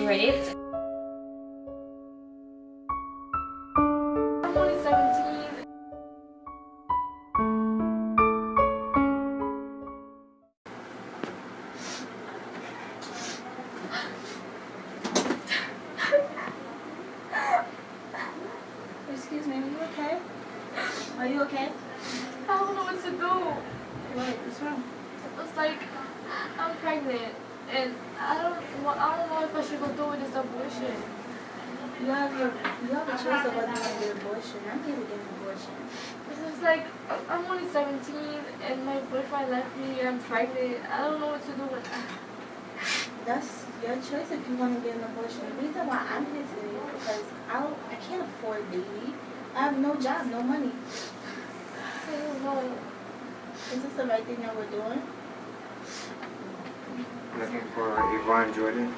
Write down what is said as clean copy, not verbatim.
great. I'm only 17. Excuse me, are you okay? Are you okay? I don't know what to do. What's wrong? It's like I'm pregnant, and I don't know if I should go through with this abortion. You have a choice of whether you want to get an abortion. I'm here to get an abortion. It's like I'm only 17, and my boyfriend left me, and I'm pregnant. I don't know what to do with that. That's your choice if you want to get an abortion. The reason why I'm here today is because I can't afford a baby. I have no job, no money. I don't know. Is this the right thing that we're doing? Looking for Yvonne Jordan?